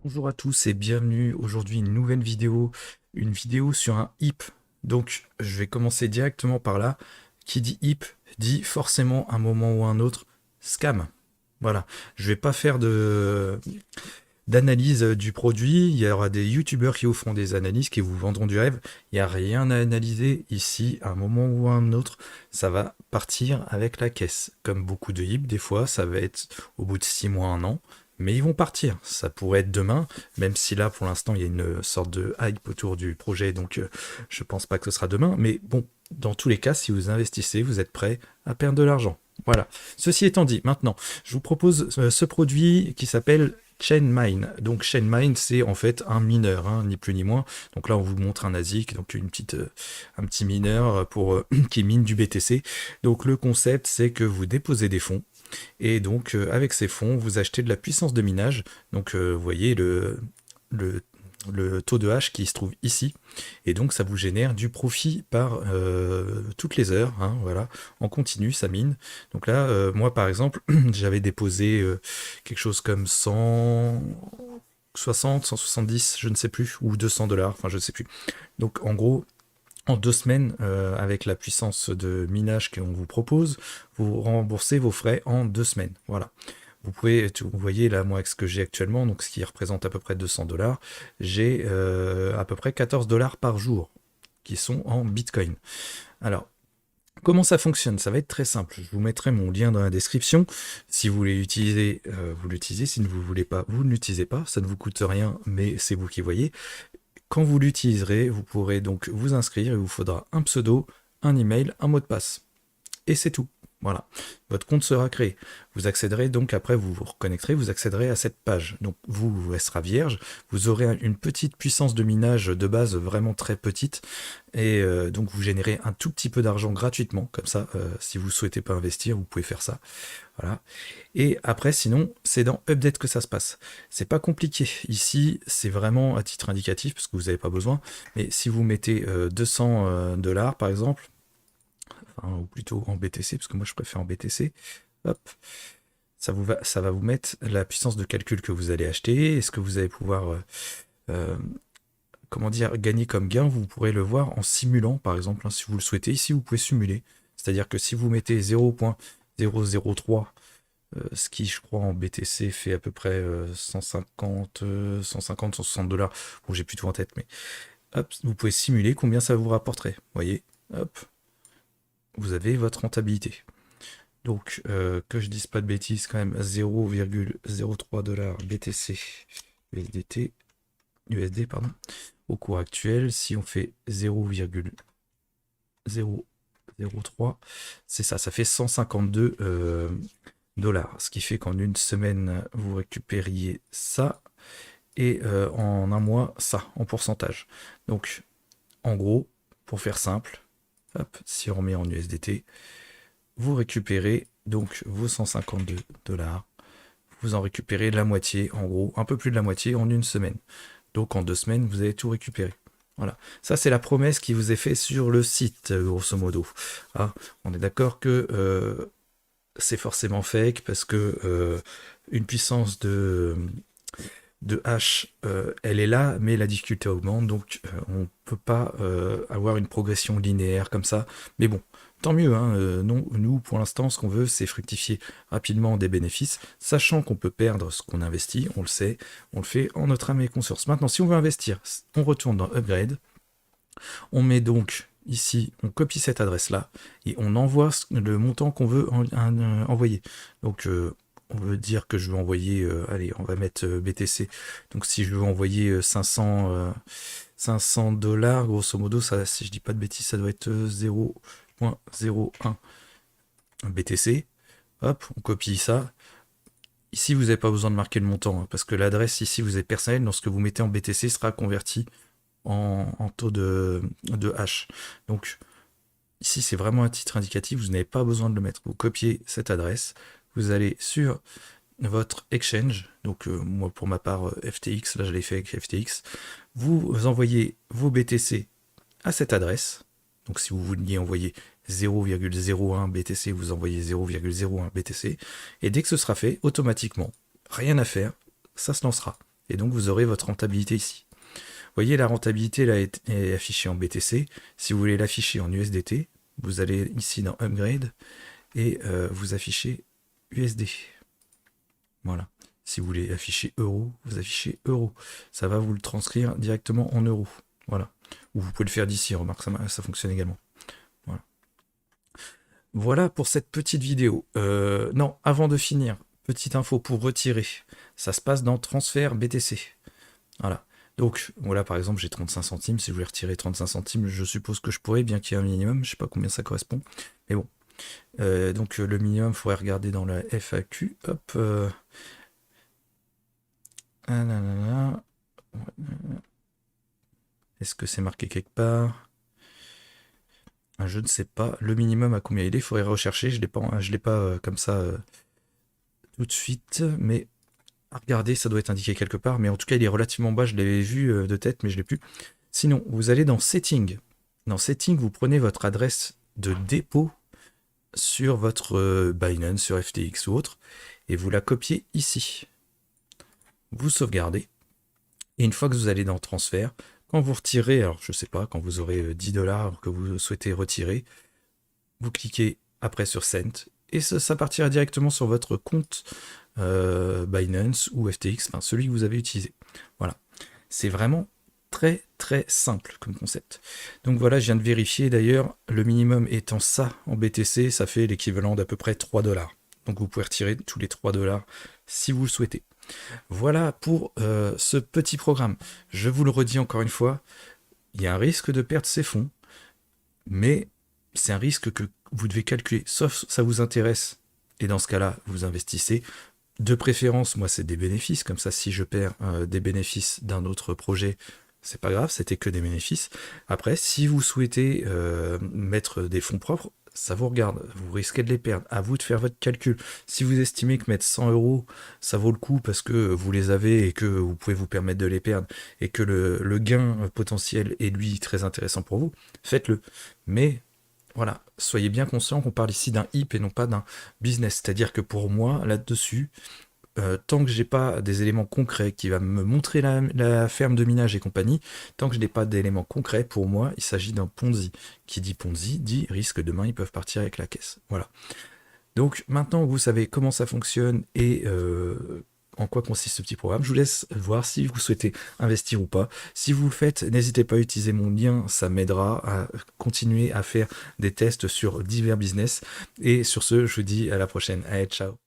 Bonjour à tous et bienvenue. Aujourd'hui une vidéo sur un HIP. Donc je vais commencer directement par là. Qui dit HIP dit forcément un moment ou un autre scam. Voilà, je vais pas faire d'analyse du produit. Il y aura des youtubeurs qui vous feront des analyses, qui vous vendront du rêve. Il n'y a rien à analyser ici. À un moment ou à un autre, ça va partir avec la caisse. Comme beaucoup de HIP, des fois, ça va être au bout de 6 mois, un an. Mais ils vont partir. Ça pourrait être demain, même si là, pour l'instant, il y a une sorte de hype autour du projet. Donc, je pense pas que ce sera demain. Mais bon, dans tous les cas, si vous investissez, vous êtes prêt à perdre de l'argent. Voilà. Ceci étant dit, maintenant, je vous propose ce produit qui s'appelle Chainmine. Donc Chainmine, c'est en fait un mineur, hein, ni plus ni moins. Donc là, on vous montre un ASIC, donc un petit mineur pour qui mine du BTC. Donc le concept, c'est que vous déposez des fonds. Et donc, avec ces fonds, vous achetez de la puissance de minage. Donc, vous voyez le, le taux de hash qui se trouve ici. Et donc, ça vous génère du profit par toutes les heures. Hein, voilà, en continu, ça mine. Donc là, moi, par exemple, j'avais déposé quelque chose comme 160, 170, je ne sais plus, ou 200 $, enfin, je ne sais plus. Donc, en gros, en 2 semaines, avec la puissance de minage qu'on vous propose, vous remboursez vos frais en 2 semaines. Voilà. Vous voyez là, moi, ce que j'ai actuellement, donc ce qui représente à peu près 200 $, j'ai à peu près 14 $ par jour qui sont en Bitcoin. Alors, comment ça fonctionne? Ça va être très simple. Je vous mettrai mon lien dans la description. Si vous voulez l'utiliser, vous l'utilisez. Si vous ne voulez pas, vous ne l'utilisez pas. Ça ne vous coûte rien, mais c'est vous qui voyez. Quand vous l'utiliserez, vous pourrez donc vous inscrire. Il vous faudra un pseudo, un email, un mot de passe. Et c'est tout. Voilà, votre compte sera créé. Vous accéderez donc, après vous vous reconnecterez, vous accéderez à cette page. Donc elle sera vierge, vous aurez une petite puissance de minage de base vraiment très petite, et donc vous générez un tout petit peu d'argent gratuitement, comme ça, si vous ne souhaitez pas investir, vous pouvez faire ça. Voilà. Et après, sinon, c'est dans Update que ça se passe. C'est pas compliqué. Ici, c'est vraiment à titre indicatif, parce que vous n'avez pas besoin, mais si vous mettez 200 $, par exemple, enfin, ou plutôt en BTC, parce que moi je préfère en BTC. Hop, ça va vous mettre la puissance de calcul que vous allez acheter, et ce que vous allez pouvoir euh, comment dire, gagner comme gain, vous pourrez le voir en simulant, par exemple, hein, si vous le souhaitez. Ici, vous pouvez simuler. C'est-à-dire que si vous mettez 0.003, ce qui, je crois, en BTC fait à peu près 150, 160 $. Bon, j'ai plus tout en tête, mais hop, vous pouvez simuler combien ça vous rapporterait. Vous voyez, hop, vous avez votre rentabilité. Donc, que je dise pas de bêtises, quand même, 0,03 $ BTC USD, pardon, au cours actuel, si on fait 0,003, c'est ça, ça fait 152 $. Ce qui fait qu'en une semaine, vous récupériez ça, et en un mois, ça, en pourcentage. Donc, en gros, pour faire simple, hop, si on remet en USDT, vous récupérez donc vos 152 $. Vous en récupérez la moitié, en gros, un peu plus de la moitié en une semaine. Donc en 2 semaines, vous allez tout récupérer. Voilà. Ça, c'est la promesse qui vous est faite sur le site, grosso modo. Ah, on est d'accord que c'est forcément fake parce que une puissance de hash, elle est là, mais la difficulté augmente, donc on ne peut pas avoir une progression linéaire comme ça. Mais bon, tant mieux, hein, non, nous, pour l'instant, ce qu'on veut, c'est fructifier rapidement des bénéfices, sachant qu'on peut perdre ce qu'on investit, on le sait, on le fait en notre âme et conscience. Maintenant, si on veut investir, on retourne dans Upgrade, on met donc ici, on copie cette adresse-là, et on envoie le montant qu'on veut envoyer. Donc, on veut dire que je veux envoyer, allez, on va mettre BTC. Donc si je veux envoyer 500 $, grosso modo, ça, si je dis pas de bêtises, ça doit être 0.01 BTC. Hop, on copie ça. Ici, vous n'avez pas besoin de marquer le montant, hein, parce que l'adresse ici, vous êtes personnelle. Lorsque vous mettez en BTC, sera converti en taux de hash. Donc ici, c'est vraiment un titre indicatif, vous n'avez pas besoin de le mettre. Vous copiez cette adresse, vous allez sur votre exchange, donc moi pour ma part FTX, là je l'ai fait avec FTX, vous envoyez vos BTC à cette adresse, donc si vous vouliez envoyer 0,01 BTC, vous envoyez 0,01 BTC, et dès que ce sera fait, automatiquement, rien à faire, ça se lancera. Et donc vous aurez votre rentabilité ici. Vous voyez, la rentabilité là est affichée en BTC. Si vous voulez l'afficher en USDT, vous allez ici dans Upgrade et vous affichez USD. Voilà. Si vous voulez afficher euro, vous affichez euro. Ça va vous le transcrire directement en euros. Voilà. Ou vous pouvez le faire d'ici, remarque, ça fonctionne également. Voilà. Voilà pour cette petite vidéo. Non, avant de finir, petite info pour retirer. Ça se passe dans transfert BTC. Voilà. Donc, voilà, par exemple, j'ai 35 centimes. Si je voulais retirer 35 centimes, je suppose que je pourrais, bien qu'il y ait un minimum. Je sais pas combien ça correspond. Mais bon. Donc, le minimum, il faudrait regarder dans la FAQ. Hop. Est-ce que c'est marqué quelque part? Je ne sais pas. Le minimum à combien il est, il faudrait rechercher. Je ne l'ai pas comme ça tout de suite. Mais à regarder, ça doit être indiqué quelque part. Mais en tout cas, il est relativement bas. Je l'avais vu de tête, mais je ne l'ai plus. Sinon, vous allez dans Setting. Dans Setting, vous prenez votre adresse de dépôt sur votre Binance, sur FTX ou autre, et vous la copiez ici. Vous sauvegardez. Et une fois que vous allez dans Transfert, quand vous retirez, alors je ne sais pas, quand vous aurez 10 $ que vous souhaitez retirer, vous cliquez après sur Send, et ça partira directement sur votre compte Binance ou FTX, enfin celui que vous avez utilisé. Voilà. C'est vraiment très très simple comme concept. Donc voilà, je viens de vérifier d'ailleurs, le minimum étant ça en BTC, ça fait l'équivalent d'à peu près 3 $. Donc vous pouvez retirer tous les 3 $ si vous le souhaitez. Voilà pour ce petit programme. Je vous le redis encore une fois, il y a un risque de perdre ses fonds, mais c'est un risque que vous devez calculer, sauf ça vous intéresse, et dans ce cas-là, vous investissez. De préférence, moi, c'est des bénéfices, comme ça, si je perds des bénéfices d'un autre projet, c'est pas grave, c'était que des bénéfices. Après, si vous souhaitez mettre des fonds propres, ça vous regarde, vous risquez de les perdre. À vous de faire votre calcul. Si vous estimez que mettre 100 €, ça vaut le coup parce que vous les avez et que vous pouvez vous permettre de les perdre et que le gain potentiel est lui très intéressant pour vous, faites-le. Mais voilà, soyez bien conscient qu'on parle ici d'un HIP et non pas d'un business. C'est-à-dire que pour moi, là-dessus, tant que j'ai pas des éléments concrets qui va me montrer la ferme de minage et compagnie, tant que je n'ai pas d'éléments concrets, pour moi, il s'agit d'un Ponzi. Qui dit Ponzi, dit risque demain, ils peuvent partir avec la caisse. Voilà. Donc maintenant, vous savez comment ça fonctionne et en quoi consiste ce petit programme. Je vous laisse voir si vous souhaitez investir ou pas. Si vous le faites, n'hésitez pas à utiliser mon lien, ça m'aidera à continuer à faire des tests sur divers business. Et sur ce, je vous dis à la prochaine. Allez, ciao.